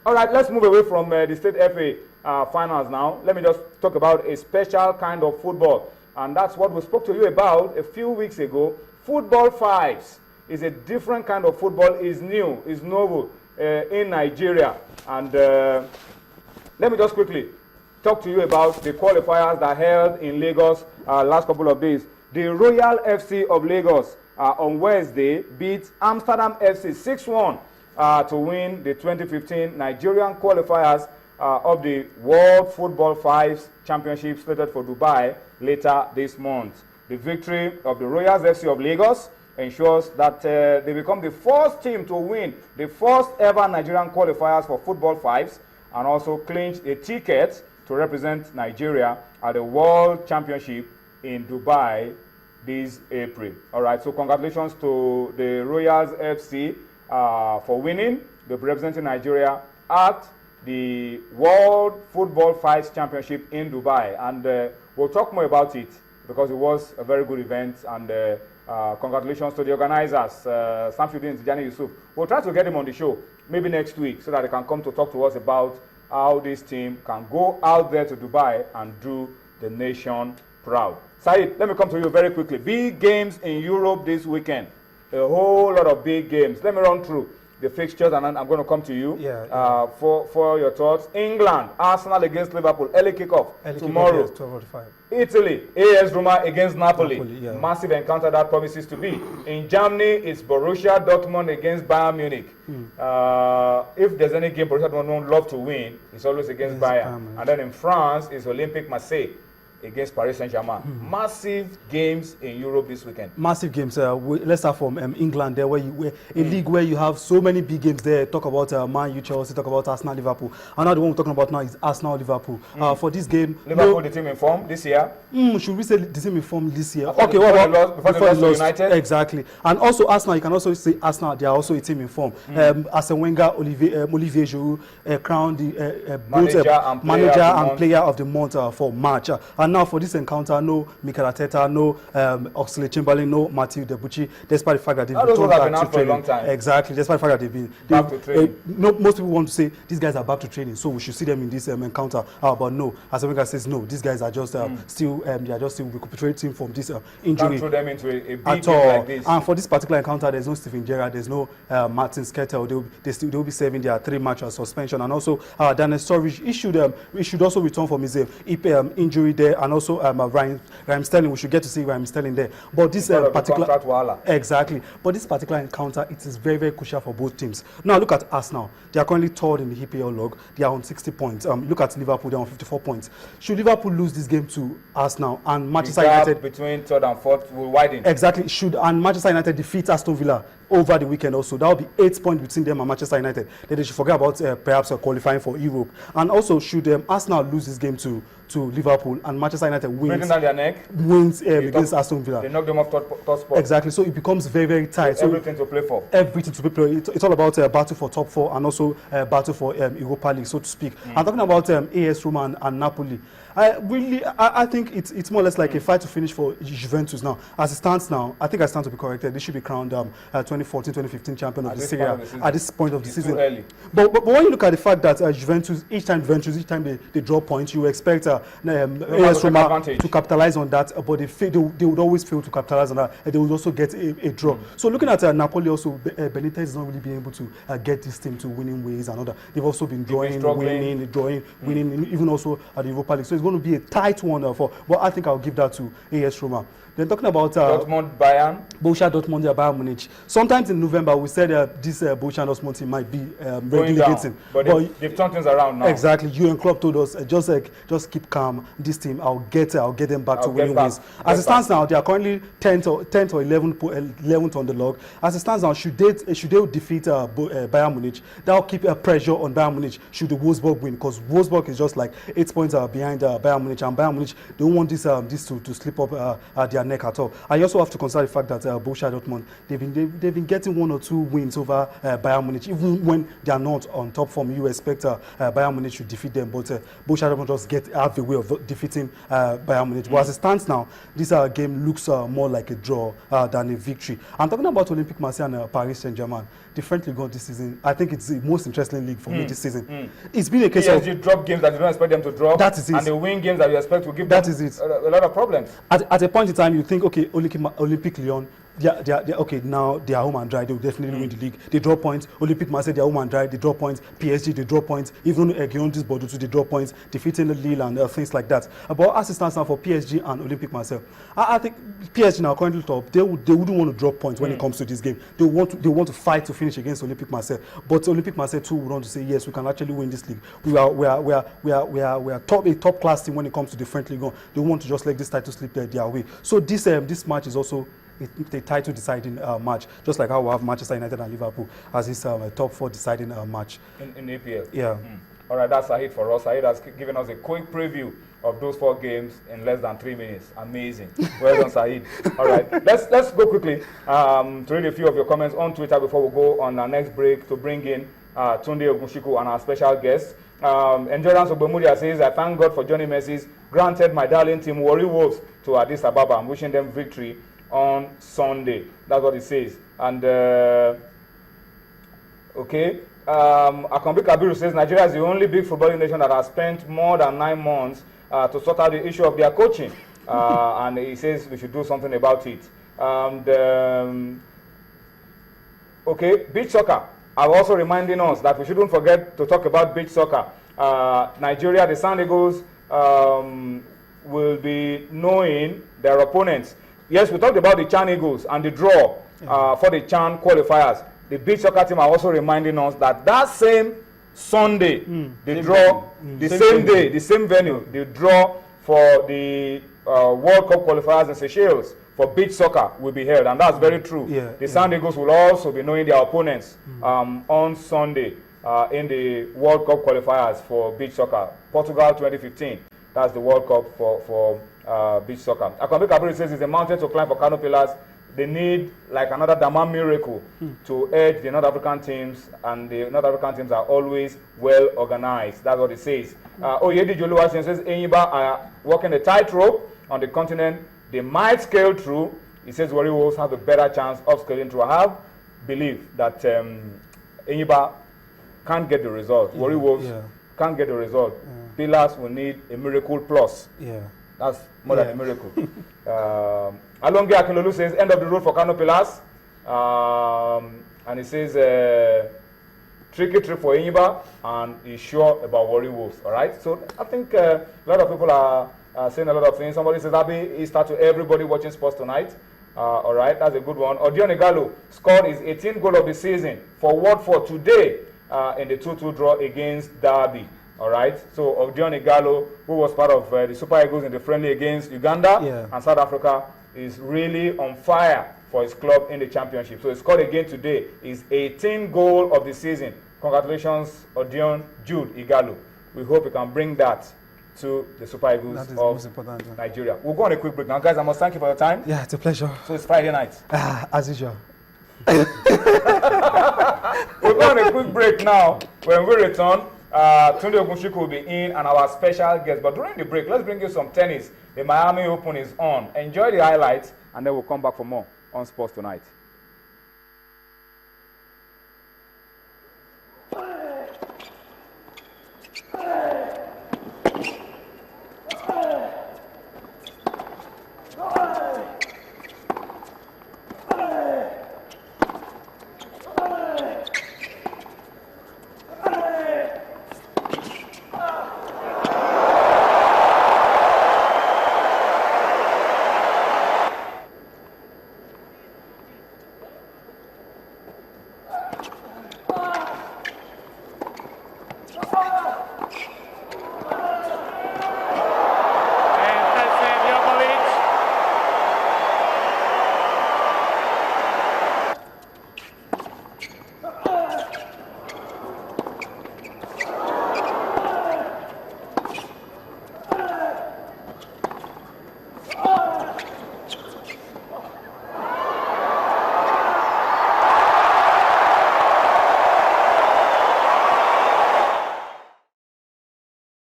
All right, let's move away from the State FA finals now. Let me just talk about a special kind of football. And that's what we spoke to you about a few weeks ago. Football fives is a different kind of football, is new, is novel in Nigeria. And let me just quickly talk to you about the qualifiers that held in Lagos last couple of days. The Royal FC of Lagos on Wednesday beat Amsterdam FC 6-1 to win the 2015 Nigerian qualifiers of the World Football Fives Championship slated for Dubai later this month. The victory of the Royals FC of Lagos ensures that they become the first team to win the first ever Nigerian qualifiers for Football Fives and also clinch a ticket to represent Nigeria at the World Championship in Dubai this April. All right, so congratulations to the Royals FC for winning. They'll be representing Nigeria at the World Football Fives Championship in Dubai. And we'll talk more about it because it was a very good event. And congratulations to the organizers, Samsudeen and Tijani Yusuf. We'll try to get him on the show maybe next week so that they can come to talk to us about how this team can go out there to Dubai and do the nation proud. Said, let me come to you very quickly. Big games in Europe this weekend. A whole lot of big games. Let me run through the fixtures and then I'm going to come to you for your thoughts. England, Arsenal against Liverpool, early kickoff tomorrow. 12:45. Italy, AS Roma against Napoli. Massive encounter that promises to be. In Germany, it's Borussia Dortmund against Bayern Munich. If there's any game Borussia Dortmund love to win, it's always against Bayern. And then in France, it's Olympique Marseille against Paris Saint-Germain. Massive games in Europe this weekend. Massive games. Let's start from England there, where a league where you have so many big games there. Talk about Man U, Chelsea, talk about Arsenal, Liverpool. And now the one we're talking about now is Arsenal, Liverpool. For this game, Liverpool, the team in form this year. Should we say the team in form this year? Okay, what about before they lost to United? Exactly. And also Arsenal, you can also say Arsenal, they are also a team in form. Arsene Wenger, Olivier Giroud crowned the manager and player of the month for March. And now for this encounter, no Mikel Arteta, no Oxlade-Chamberlain, no Mathieu Debuchy, despite the fact that they've been back to training. For a long time. Exactly, despite the fact that they've been back to training. Most people want to say these guys are back to training, so we should see them in this encounter. But no, Arsene Wenger says no, these guys are just still recuperating from this injury. Can't throw them into a big game like this. And for this particular encounter, there's no Steven Gerrard, there's no Martin Skrtel. They will be serving their 3-match suspension. And also Daniel Sturridge, he should also return from his injury there. And also Raheem Sterling, we should get to see Raheem Sterling there. But this particular But this particular encounter, it is very, very crucial for both teams. Now look at Arsenal. They are currently third in the EPL log. They are on 60 points. Look at Liverpool, they are on 54 points. Should Liverpool lose this game to Arsenal and Manchester United between third and fourth will widen? Exactly. And Manchester United defeat Aston Villa over the weekend also, that will be 8 points between them and Manchester United. Then they should forget about perhaps qualifying for Europe. And also, should Arsenal lose this game to Liverpool and Manchester United wins against Aston Villa, they knock them off top spot. Exactly. So it becomes very, very tight. So everything to play for. Everything to play for. It's all about battle for top 4 and also battle for Europa League, so to speak. I'm talking about AS Roma and Napoli. I think it's more or less like a fight to finish for Juventus now. As it stands now, I think I stand to be corrected. They should be crowned 2014-2015 champion of the Serie A at this point of the season. Too early. But when you look at the fact that Juventus, each time they draw points, you expect AS Roma to capitalize on that, but they would always fail to capitalize on that. They would also get a draw. So looking at Napoli also, Benitez is not really being able to get this team to winning ways and other. They've also been winning, even also at the Europa League. So it's going to be a tight one but I think I'll give that to AS Roma. Then talking about Dortmund, Bayern. Borussia Dortmund, Bayern Munich. Sometimes in November we said this Borussia Dortmund team might be relegating. But they've turned things around now. Exactly. Jurgen Klopp told us just keep calm. This team, I'll get them back to winning ways. As it stands now, they are currently 10th or 11th on the log. As it stands now, should they defeat Bayern Munich, that'll keep pressure on Bayern Munich. Should the Wolfsburg win, because Wolfsburg is just like 8 points behind Bayern Munich, and Bayern Munich don't want this to slip up their neck at all. I also have to consider the fact that Borussia Dortmund they've been getting 1 or 2 wins over Bayern Munich, even when they are not on top form. You expect Bayern Munich should defeat them, but Borussia Dortmund just have a way of defeating Bayern Munich. But as it stands now, this game looks more like a draw than a victory. I'm talking about Olympique Marseille and Paris Saint-Germain. The French League this season, I think it's the most interesting league for me this season. It's been a case of PSG drop games that you don't expect them to drop. That is it. And they win games that you expect will give them a lot of problems. At a point in time, you think, okay, Olympique Lyon, okay, now they are home and dry. They will definitely win the league. They draw points. Olympique Marseille, they are home and dry. They draw points. PSG, they draw points. Even Girondins Bordeaux, they draw points, defeating Lille and things like that. But as it stands now for PSG and Olympique Marseille, I think PSG now currently top. They wouldn't want to drop points when it comes to this game. They want to fight to finish against Olympique Marseille. But Olympique Marseille too would want to say, yes, we can actually win this league. We are a top class team when it comes to the French League. They want to just let this title slip their way. So this match is also a title deciding match, just like how we have Manchester United and Liverpool as this top 4 deciding match in the EPL. Yeah. All right, that's Saheed for us. Saheed has given us a quick preview of those 4 games in less than 3 minutes. Amazing. Well done, Saheed. All right, let's go quickly to read a few of your comments on Twitter before we go on our next break to bring in Tunde Ogunshiku and our special guest. Endurance Obemudia says, I thank God for Johnny Mercy's granted my darling team Warri Wolves to Addis Ababa. I'm wishing them victory on Sunday. That's what it says. And okay, Akambi Kabiru says Nigeria is the only big footballing nation that has spent more than 9 months to sort out the issue of their coaching, and he says we should do something about it. Okay, beach soccer are also reminding us that we shouldn't forget to talk about beach soccer. Nigeria, the Sand Eagles, will be knowing their opponents. Yes, we talked about the Chan Eagles and the draw for the Chan qualifiers. The beach soccer team are also reminding us that same Sunday, the draw, the same day, the same venue, the draw for the World Cup qualifiers in Seychelles for beach soccer will be held, and that's very true. The Sand Eagles will also be knowing their opponents on Sunday in the World Cup qualifiers for beach soccer. Portugal 2015, that's the World Cup for beach soccer. Akambi Kabiri says it's a mountain to climb for Kano Pillars. They need like another Daman miracle to edge the North African teams, and the North African teams are always well organized. That's what it says. Oyedi Joluwasin says Enyimba are walking a tightrope on the continent. They might scale through. He says Warri Wolves have a better chance of scaling through. I have belief that Enyimba can't get the result. Warri Wolves can't get the result. Pillars will need a miracle plus. That's more than a miracle. Alonge Akinlolu says, end of the road for Kano Pillars. And he says, tricky trip for Enyimba, and he's sure about Warri Wolves. All right? So I think a lot of people are saying a lot of things. Somebody says, happy Easter to everybody watching sports tonight. All right, that's a good one. Odion Igalo scored his 18th goal of the season for Watford today in the 2-2 draw against Derby. All right, so Odion Igalo, who was part of the Super Eagles in the friendly against Uganda and South Africa, is really on fire for his club in the championship. So he scored again today, his 18th goal of the season. Congratulations, Odion Jude Igalo. We hope we can bring that to the Super Eagles of Nigeria. We'll go on a quick break now. Guys, I must thank you for your time. Yeah, it's a pleasure. So it's Friday night. As usual. We'll go on a quick break now. When we return, Tunde Ogunshiku will be in and our special guest. But during the break, let's bring you some tennis. The Miami Open is on. Enjoy the highlights, and then we'll come back for more on Sports Tonight.